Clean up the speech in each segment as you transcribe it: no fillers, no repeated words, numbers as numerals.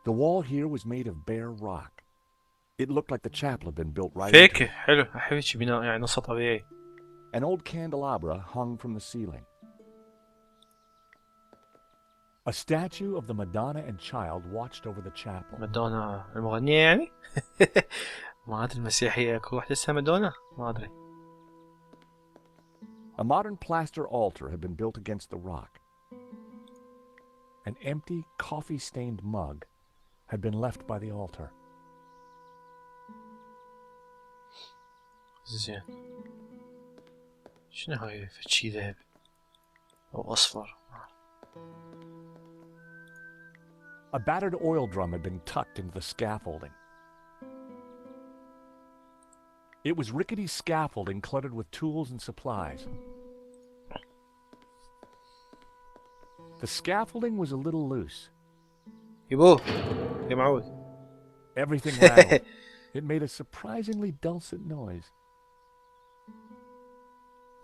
The wall here was made of bare rock. It looked like the chapel had been built right into فيك it. حلو، أحب شي بناء يعني نص طبيعي. An old candelabra hung from the ceiling. A statue of the Madonna and Child watched over the chapel. مادونا المغنية يعني؟ ما أدري المسيحية كل واحدة اسمها مادونا؟ ما أدري. A modern plaster altar had been built against the rock. An empty, coffee-stained mug had been left by the altar. زين. شنو هاي فشي ذهب أو أصفر؟ A battered oil drum had been tucked into the scaffolding. It was rickety scaffolding cluttered with tools and supplies. The scaffolding was a little loose. يبوه يا معود. Everything rattled. It made a surprisingly dulcet noise.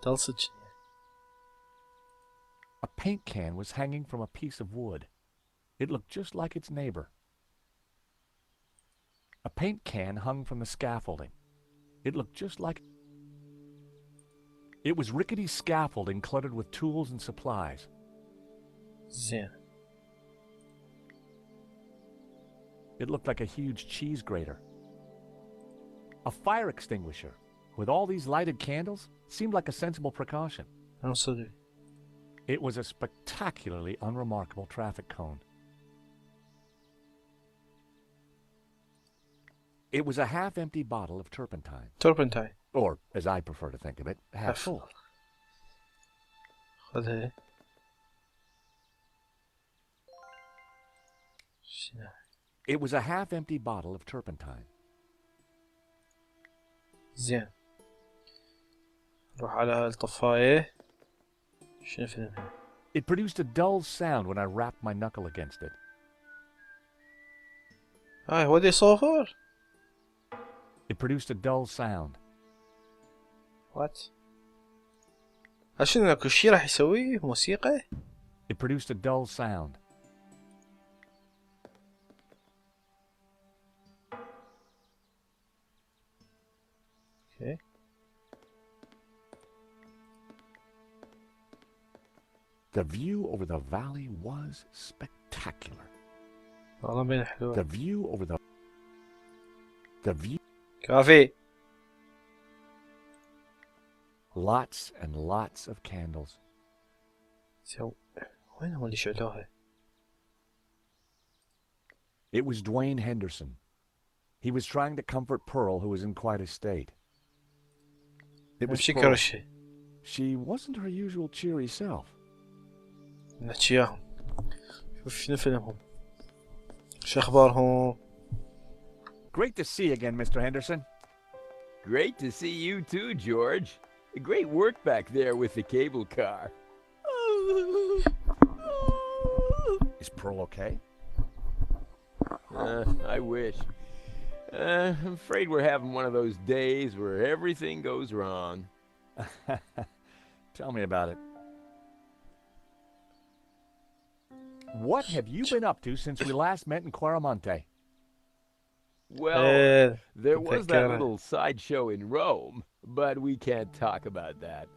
دلصج. A paint can was hanging from a piece of wood. It looked just like its neighbor. A paint can hung from the scaffolding. It looked just like... It was rickety scaffolding cluttered with tools and supplies. زين. It looked like a huge cheese grater. A fire extinguisher, with all these lighted candles, seemed like a sensible precaution. أنا صدق. It was a spectacularly unremarkable traffic cone. It was a half-empty bottle of turpentine. توربنتاين. Or, as I prefer to think of it, half full. خذها. شنو؟ It was a half-empty bottle of turpentine. زين. نروح على الطفاية. شنو فيلمها؟ It produced a dull sound when I rapped my knuckle against it. هاي هو ذي صوفر؟ It produced a dull sound. وات؟ شنو كل شي راح يسويه موسيقى؟ It produced a dull sound. اوكي. The view over the valley was spectacular. والله بين حلوة. The view over the view. كافي. Lots and lots of candles. وين هم اللي شعلوها؟ It was Dwayne Henderson. He was trying to comfort Pearl, who was in quite a state. It was امشي Pearl. كرشي. She wasn't her usual cheery self. نحكي اياهم. شوف شنو فيلمهم. شو اخبارهم؟ Great to see you again, Mr. Henderson. Great to see you too, George. Great work back there with the cable car. Is Pearl okay? I wish. I'm afraid we're having one of those days where everything goes wrong. Tell me about it. What have you been up to since we last met in Quaramonte? Well, there was that متذكرة. little sideshow in Rome, but we can't talk about that.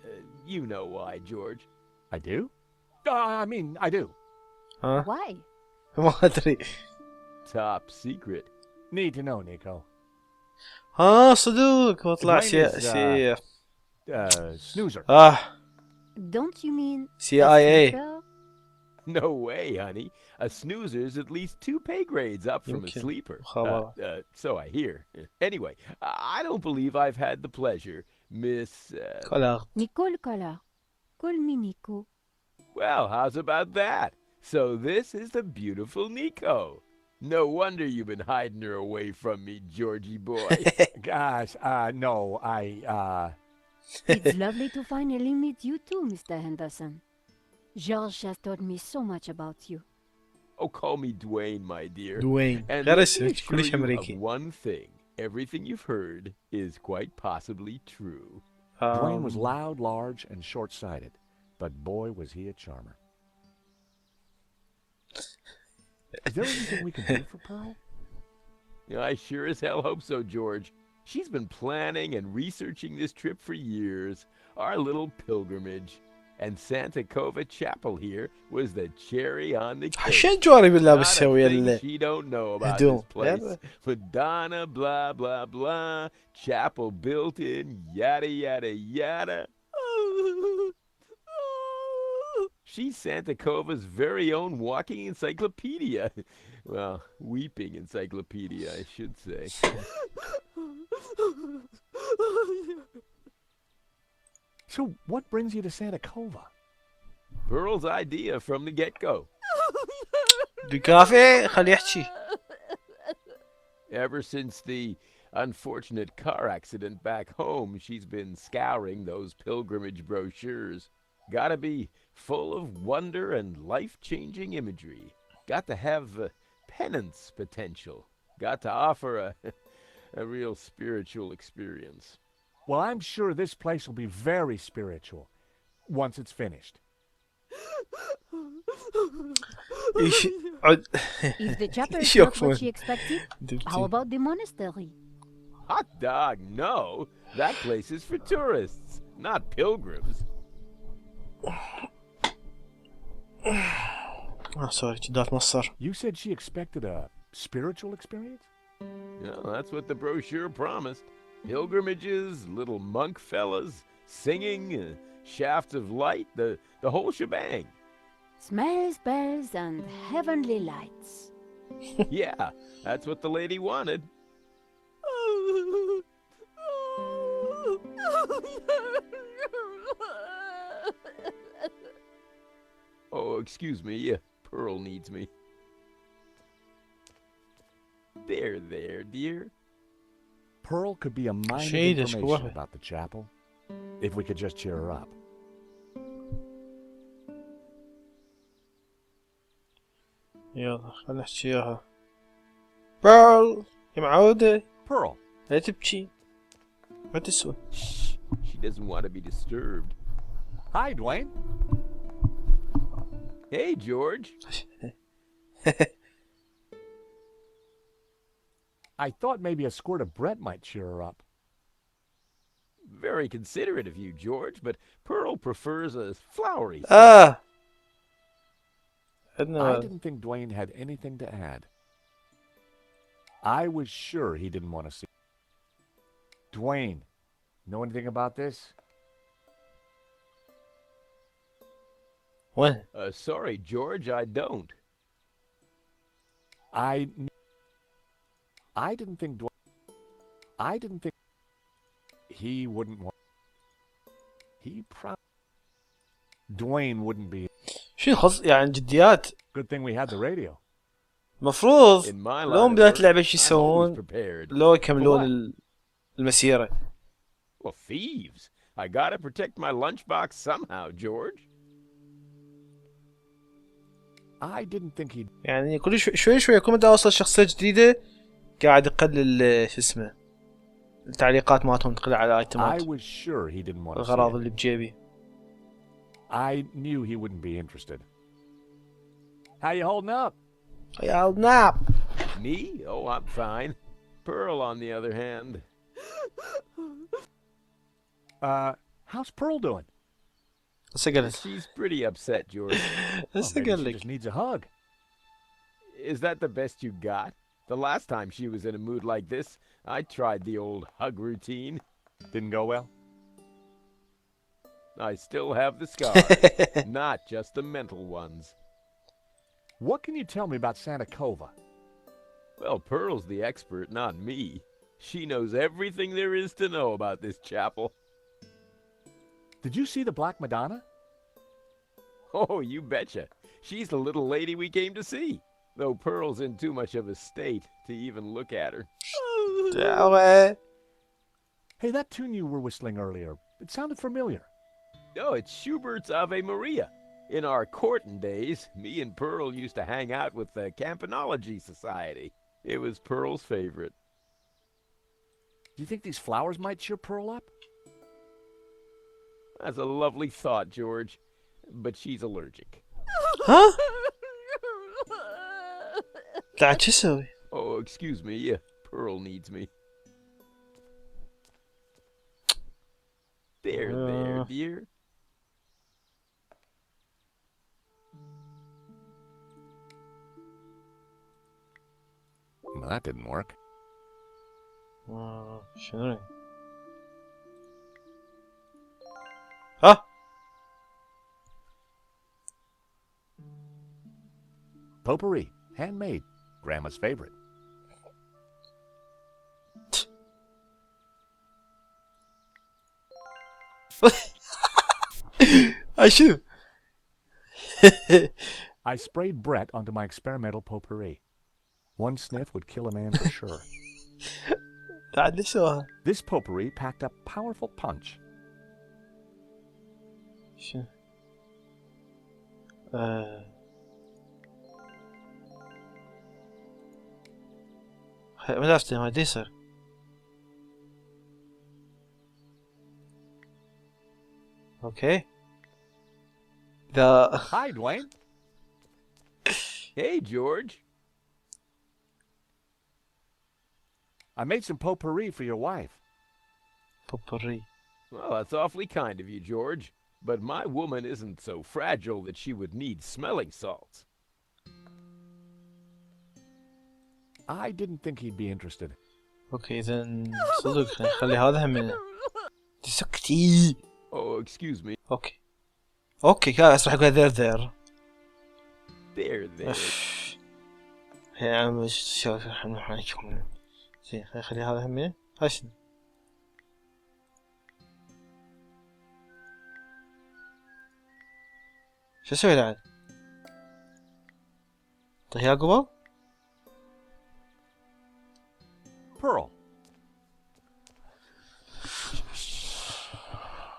You know why, George. I do? I do. ها؟ Why? ما ادري. Top secret. Need to know, Nico. ها صدق واطلع Dwayne is, snoozer. Don't you mean CIA. snoozer? No way, honey. A snoozer's at least 2 pay grades up from a يمكن. sleeper. مخابرات. So I hear. Anyway, I don't believe I've had the pleasure, Miss... كلاغ. Nicole Collar. Call me Nico. Well, how's about that? So this is the beautiful Nico. No wonder you've been hiding her away from me, Georgie boy. Gosh, no, It's lovely to finally meet you too, Mr. Henderson. George has told me so much about you. Oh, call me Dwayne, my dear. دوين. And غير let me اسمك assure كلش you of امريكي. one thing. Everything you've heard is quite possibly true. Dwayne was loud, large, and short-sighted, but boy was he a charmer. Is there anything we can do for Pearl? I sure as hell hope so, George. She's been planning and researching this trip for years, our little pilgrimage. And Santa Cova Chapel here was the cherry on the cake. عشان جواري بالله Not a بتسوي thing she don't know about هدوم. this place. يلا. Madonna, blah, blah, blah. Chapel built in, yada, yada, yada. She's Santa Cova's very own walking encyclopedia. Well, weeping encyclopedia, I should say. So what brings you to Santa Cova? Pearl's idea from the get-go. بكافي خليه يحكي. Ever since the unfortunate car accident back home, she's been scouring those pilgrimage brochures. Gotta be full of wonder and life-changing imagery. Got to have penance potential. Got to offer a real spiritual experience. Well, I'm sure this place will be very spiritual once it's finished. إيش عد If the chapel is إيش not what يكفون she expected, how دبتي. about the monastery? Hot dog, no. That place is for tourists, not pilgrims. سوري جدات مصر. You said she expected a spiritual experience? That's what the brochure promised. Pilgrimages, little monk fellas, singing, shafts of light, the whole shebang. Smells, bells, and heavenly lights. Yeah, that's what the lady wanted. Oh, excuse me, Pearl needs me. There, dear. Pearl could be a mine of Shade is information what? about the chapel if we could just cheer her up. يلا خلنا نحكي إياها. بيرل يا معودة Pearl, لا تبكي ما تسوى. Shh, she doesn't want to be disturbed. hi, Dwayne. Hey, George. I thought maybe a squirt of Brett might cheer her up. Very considerate of you, George, but Pearl prefers a flowery scent. آه I عندنا didn't think Dwayne had anything to add. I was sure he didn't want to see. Dwayne, know anything about this? وين؟ Sorry, George, I don't. I didn't think he wouldn't want. Dwayne wouldn't be. شو خص يعني جديات. Good thing we had the radio. مفروض In my line لو of بداية work, اللعبة شو I'm always يسوون prepared. لو يكملون المسيرة. Well, thieves. I gotta protect my lunchbox somehow, George. I didn't think he'd. يعني كل شوي كل ما دا اوصل شخصية جديدة قاعد يقلل شو اسمه التعليقات مالتهم تقل على I الايتمات was sure he didn't want to. الأغراض See اللي it. بجيبي. I knew he wouldn't be interested. How you holding up? يا نعم. Me? Oh, I'm fine. Pearl, on the other hand. How's Pearl doing? هسه قلت. She's pretty upset, George. هسه Maybe قال she لك. just needs a hug. Is that the best you got? The last time she was in a mood like this, I tried the old hug routine. Didn't go well. I still have the scars, not just the mental ones. What can you tell me about Santa Cova? Well, Pearl's the expert, not me. She knows everything there is to know about this chapel. Did you see the Black Madonna? Oh, you betcha. She's the little lady we came to see, though Pearl's in too much of a state to even look at her. دعوة. Hey, that tune you were whistling earlier, it sounded familiar. Oh, it's Schubert's Ave Maria. In our courting days, me and Pearl used to hang out with the Campanology Society. It was Pearl's favorite. Do you think these flowers might cheer Pearl up? That's a lovely thought, George, but she's allergic. ها؟ طلعت شو اسوي؟ Oh, excuse me. Yeah, Pearl needs me. There, dear. Well, that didn't work. شنو؟ ها؟ Potpourri, handmade, Grandma's favorite. شو؟ I sprayed Brett onto my experimental potpourri. One sniff would kill a man for sure. بعد ليش سواها؟ This potpourri packed a powerful punch. شو؟ ما عرفت ما دي يصير. اوكي. ذا Hi, Dwayne. Hey, George. I made some potpourri for your wife. بوبوري. Well, that's awfully kind of you, George. But my woman isn't so fragile that she would need smelling salts. I didn't think he'd be interested. اوكي اذا صدق نخلي هذا هم تسكتي. Oh, excuse me. اوكي. اوكي كان راح اقول ذير. There. يا عم ايش شوف احنا حنكمل. زين خلي هذا هم هاي شنو؟ شو اسوي الآن؟ طيب قبل؟ Pearl.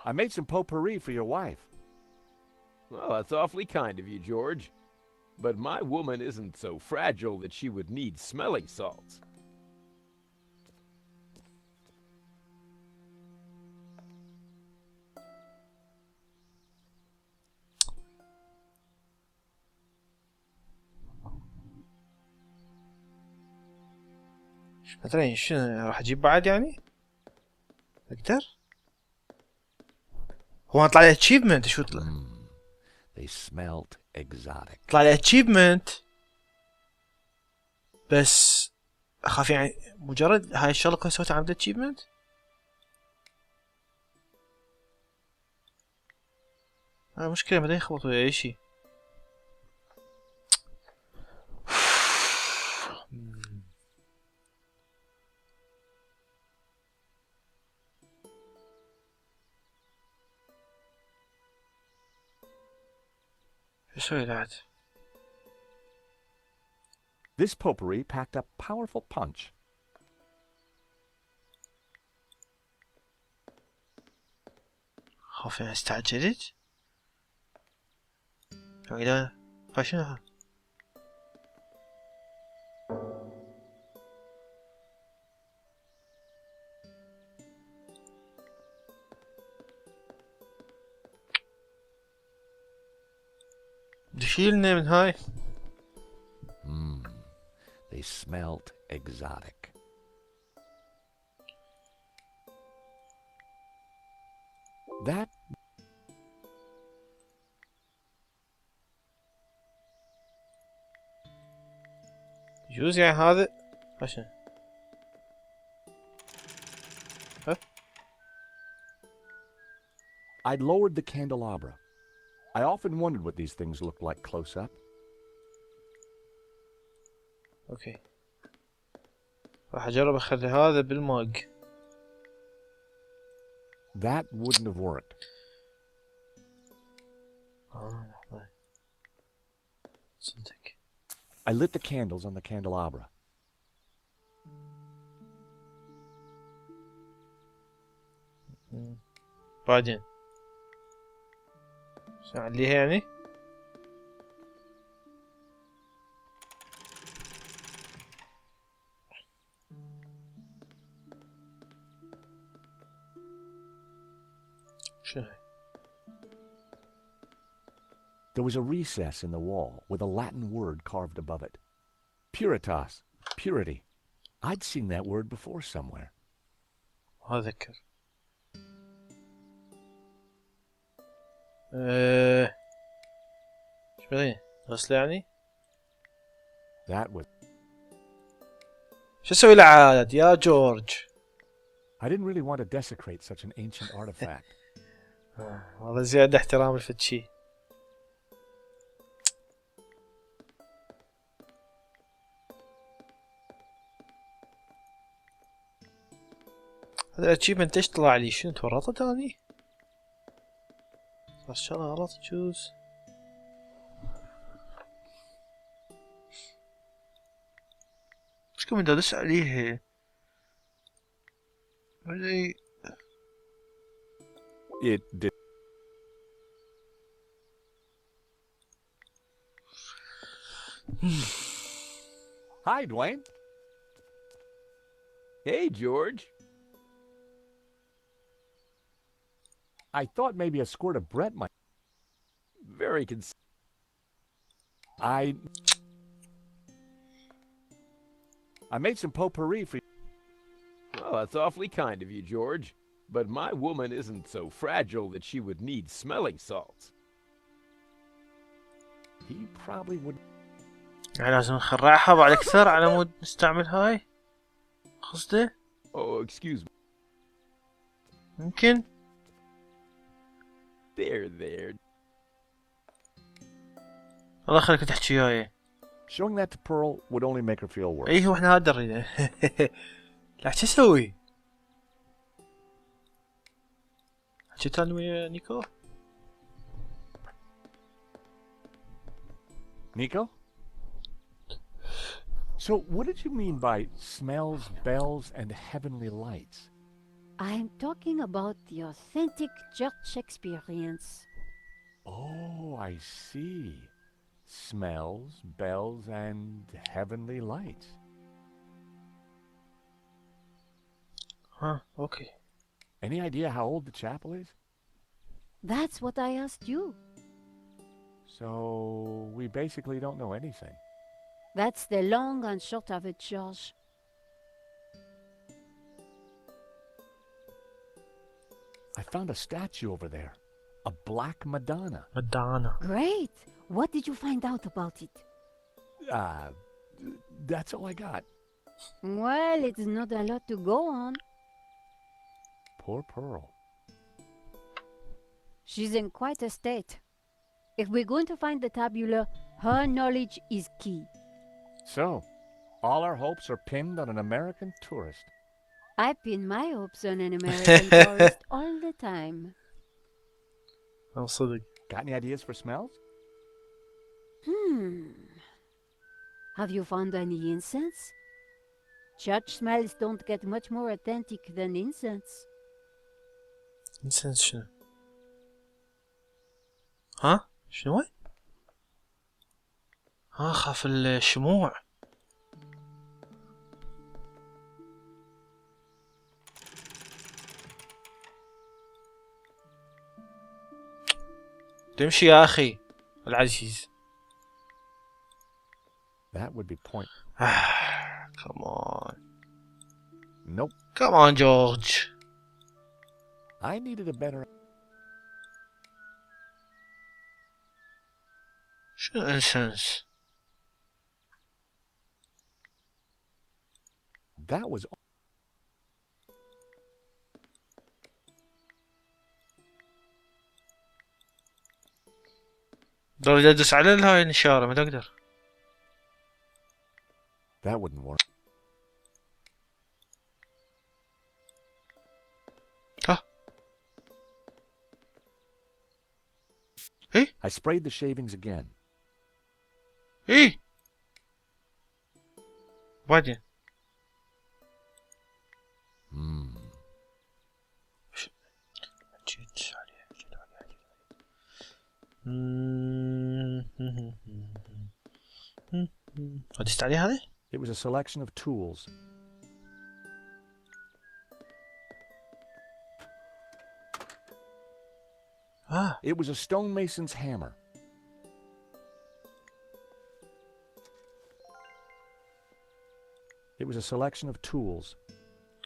I made some potpourri for your wife. Well, that's awfully kind of you, George. But my woman isn't so fragile that she would need smelling salts. مثلا شنو راح اجيب بعد يعني؟ اقدر؟ هو طلع لي اتشيفمنت شو طلع؟ They smelled exotic. طلع لي اتشيفمنت بس اخاف يعني مجرد هاي الشغله كنت سويتها عملت اتشيفمنت؟ مشكلة ما يخبط ويا اي شي. شو اسوي بعد؟ This potpourri packed a powerful punch. خاف استعجلت؟ لا فشنها؟ شيلنا من هاي. They smelled exotic. That يجوز يعني هذا عشان I'd lowered the candelabra. I often wondered what these things looked like close up. اوكي راح اجرب اخلي هذا بالماج. That wouldn't have worked. لحظة صدق. I lit the candles on the candelabra. بعدين شو عليها يعني؟ شو هاي؟ There was a recess in the wall with a Latin word carved above it. Puritas. Purity. I'd seen that word before somewhere. ما أذكر. شو بعدين؟ غسل يعني؟ That was... شو اسوي له عاد يا جورج؟ I didn't really want to desecrate such an ancient artifact. والله زيادة احترام الفتشي. هذا الاتشيفمنت ايش طلع لي؟ شنو تورطت اني؟ بس شغله غلط تجوز. مشكلة من دادس عليه ولا It did. Hi, Dwayne. Hey, George. I thought maybe a squirt of Brett might... Very I made some potpourri for you. Well, that's awfully kind of you, George. But my woman isn't so fragile that she would need smelling salts. He probably would... يعني لازم نخرعها بعد اكثر على مود نستعمل هاي قصده. Oh, excuse me. يمكن. There. الله يخليك تحكي وياي. Showing that to Pearl would only make her feel worse. ايه هو احنا هذا نريده. لا شو اسوي؟ حكيت انا ويا نيكو؟ Nico? So, what did you mean by smells, bells, and heavenly lights? I'm talking about the authentic church experience. Oh, I see. Smells, bells, and heavenly lights. ها اوكي. Any idea how old the chapel is? That's what I asked you. So, we basically don't know anything. That's the long and short of it, George. I found a statue over there. A black Madonna. مدانا. Great! What did you find out about it? That's all I got. Well, it's not a lot to go on. Poor Pearl. She's in quite a state. If we're going to find the tabula, her knowledge is key. So, all our hopes are pinned on an American tourist. I pin my hopes on an American tourist all the time. صدق. Got any ideas for smells? Have you found any incense? Church smells don't get much more authentic than incense. انسنس شنو؟ ها؟ شنو؟ ها خاف الشموع. تمشي يا أخي العزيز. That would be point. Come on. Nope. Come on, George. I needed a better... شنو انسنس؟ That was... ضروري ادوس على هاي الاشارة ما تقدر. That wouldn't work. ها. ايه؟ I sprayed the shavings again. ايه؟ بعدين. ودست عليه هذه؟ It was a selection of tools. It was a stonemason's hammer. It was a selection of tools.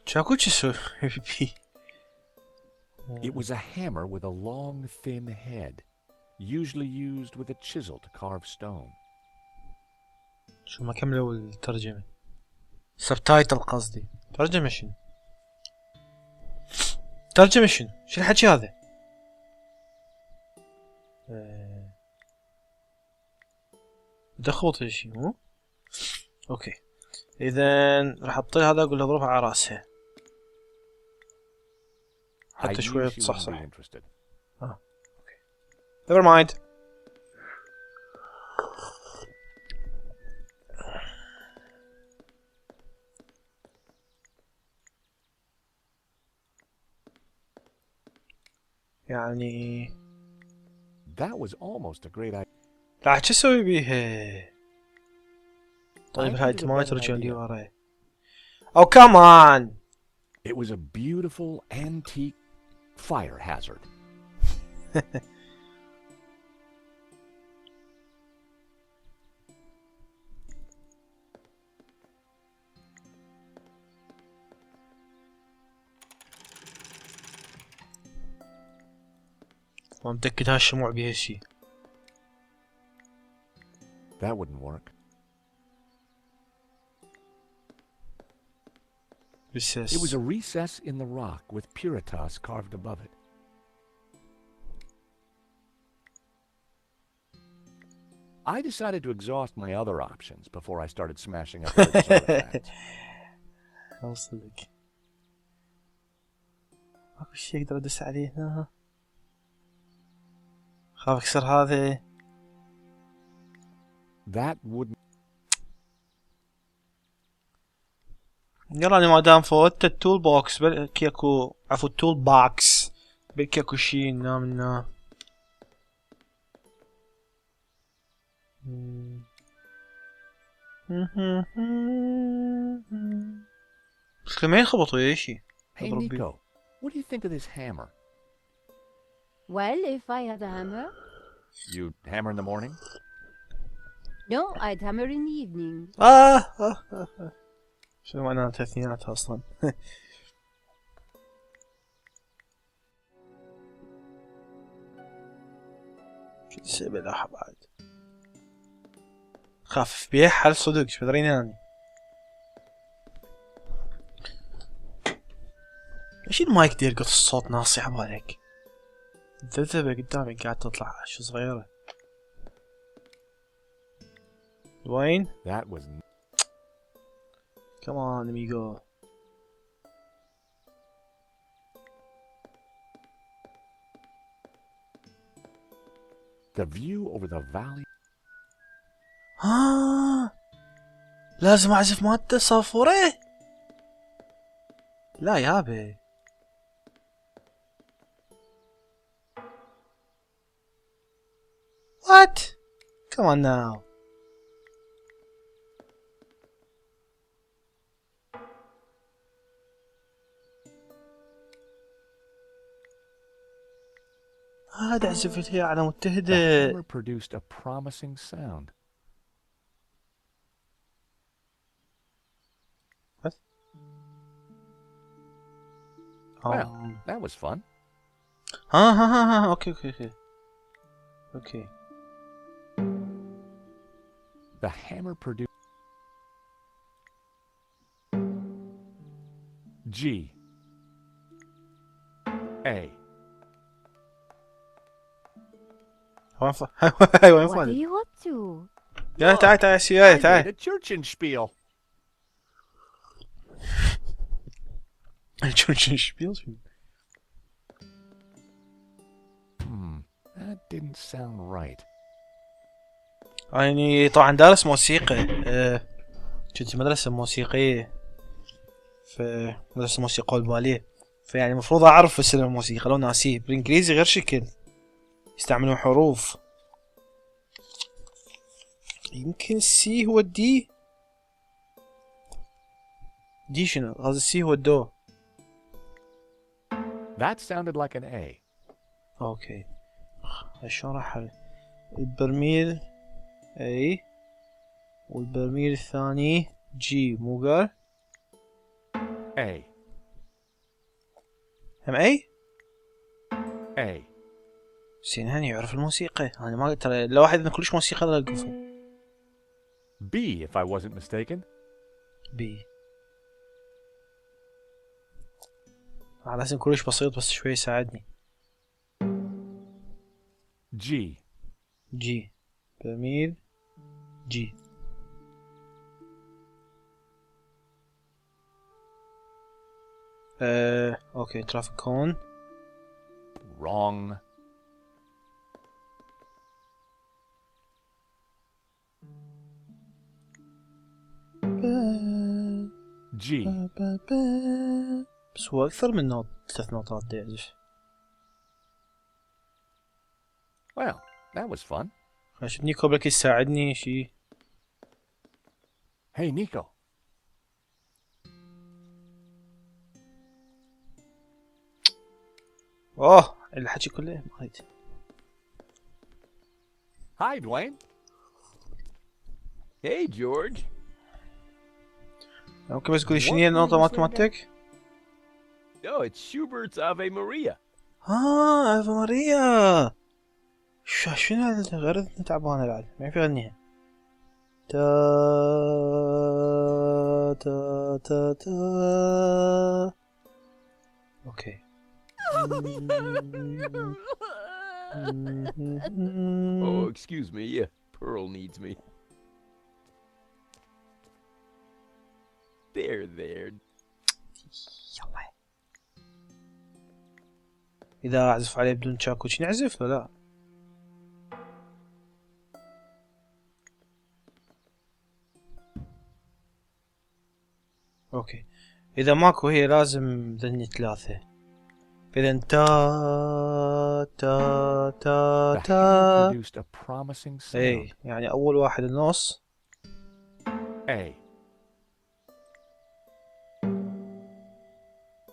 شاكو شو بي. It was a hammer with a long, thin head, usually used with a chisel to carve stone. شو ما كملوا الترجمة. سبتايتل قصدي. ترجمة شنو؟ ترجمة شنو؟ شو الحكي هذا؟ دخوط شيء مو؟ اوكي. اذا راح اطي هذا اقول له اضربها على راسها. I حتى knew شوية she wouldn't تصحصح. be interested. اوكي. Never mind. يعني That was almost a great idea. راح شو اسوي بيها؟ طيب I هاي needed a ما better ترجع لي idea. وراي. او كمان. It was a beautiful antique fire hazard. ما متأكد هالشموع بيها شي. That wouldn't work. recess. It was a recess in the rock with Puritas carved above it. I decided to exhaust my other options before I started smashing up religious artifacts. اوصلك. ماكو شي اقدر ادس عليه هنا. خاف اكسر هذا. That wouldn't. يلا انا ما دام فوتت التول بوكس بلكي اكو عفوا التول باكس بلكي اكو شي منا. بس ما ينخبط ويا شي. Hey Nico, what do you think of this hammer? Well, if I had a hammer, You hammer in the morning? no, I'd hammer in the evening. شنو معناتها اثنيناتها اصلا؟ شو تسوي بلاحة بعد؟ خفف بيه حل صدق شو بدريني اني؟ ايش المايك دي يلقط الصوت ناصي عبالك؟ ذبذبة قدامي قاعد تطلع شو صغيرة. وين؟ That was. Come on, amigo. The view over the valley. لازم اعزف مادة صافورة. لا يابا. What? Come on now. هذا عزفت هي على The متهدة. hammer produced a promising sound. What? Well, that was fun. ها اوكي. اوكي. The hammer produced. G. A. وين What are فاضي؟ you up to? يا تعال سياي I تعال. made a Churchenspiel. That didn't sound right. يعني طبعا دارس موسيقى. كنت مدرسة موسيقية في مدرسة موسيقى والباليه، فيعني المفروض اعرف اسم الموسيقى لو ناسيه. بالانجليزي غير شكل يستعملون حروف. يمكن السي هو الدي. دي شنو؟ قصدي السي هو الدو. That sounded like an A. اوكي شلون راح البرميل اي والبرميل الثاني جي مو قال؟ A. هم اي؟ A. زين هاني يعرف الموسيقى. انا ما ترى لا واحد من كلش موسيقى لا القفل. B, if I wasn't mistaken. بي. على اسم كلش بسيط بس شوي يساعدني. G. جي. جميل. جي. اوكي ترافيك كون. Wrong. G. بس هو اكثر من نوت 3 نوتات دا يعزف. Well, that was fun. شفت نيكو بلكي يساعدني شي. Hey, Nico. اوه الحكي كله ما اريد. Hi, Dwayne. Hey, George. ممكن بس تقولي شنو هي النوتة مالتك؟ Oh, it's Schubert's Ave Maria. افا ماريا. شنو هذا غير تعبانة بعد ما في غنيها. تا تا تا تا. اوكي. Oh, excuse me. Pearl needs me. There. يلا. إذا أعزف عليه بدون تشاكوش نعزف ولا لا؟ أوكي. إذا ماكو هي لازم ذني 3. إذا تا تا تا The hammer تا. produced a promising sound. إيه يعني أول واحد النص. A.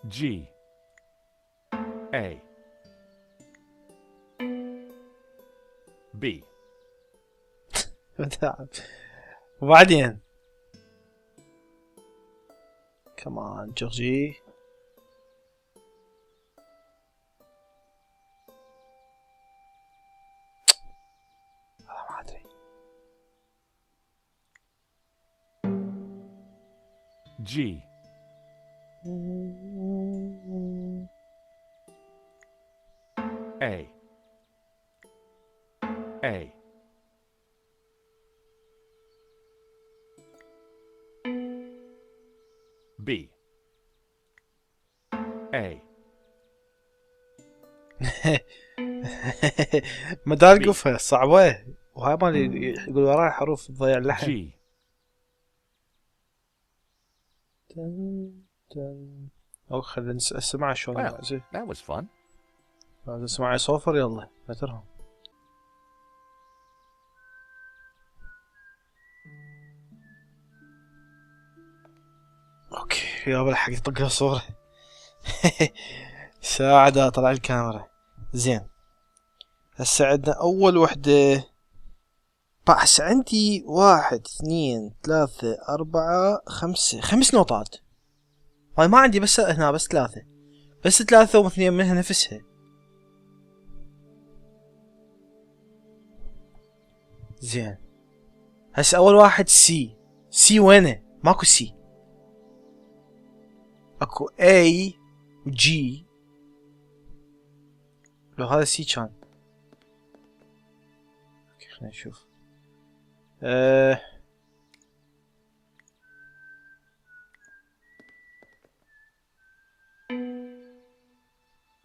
G. A. B. وبعدين كمان جورجي. ما أدري. G. A. A. B. A. مدار قفة صعبة وهاي مالي يقول وراي حروف تضيع اللحن. G. أو خلينا نسمع شلون Well, يعزف. that was fun. لازم نسمع صوفر يلا فترهم. اوكي يا بالحق يطق الصورة. ساعدها طلع الكاميرا. زين هسه عندنا اول وحدة. هسه عندي 1 2 3 4 5 5 نوتات. هاي ما عندي بس هنا بس 3. بس 3 و2 منها نفسها. زين هسه اول واحد سي. سي وينه؟ ماكو سي. اكو A و G. لو هذا سي كان. اوكي خلينا نشوف.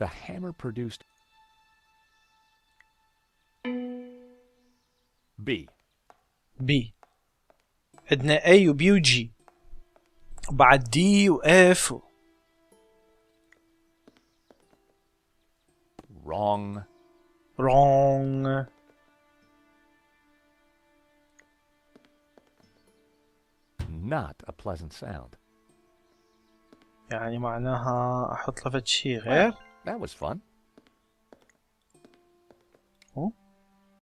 The hammer produced B. B. عندنا A و B و G. بعد D و F. Wrong. wrong. Not a pleasant sound. يعني معناها احط له فد شي غير. That was fun. هو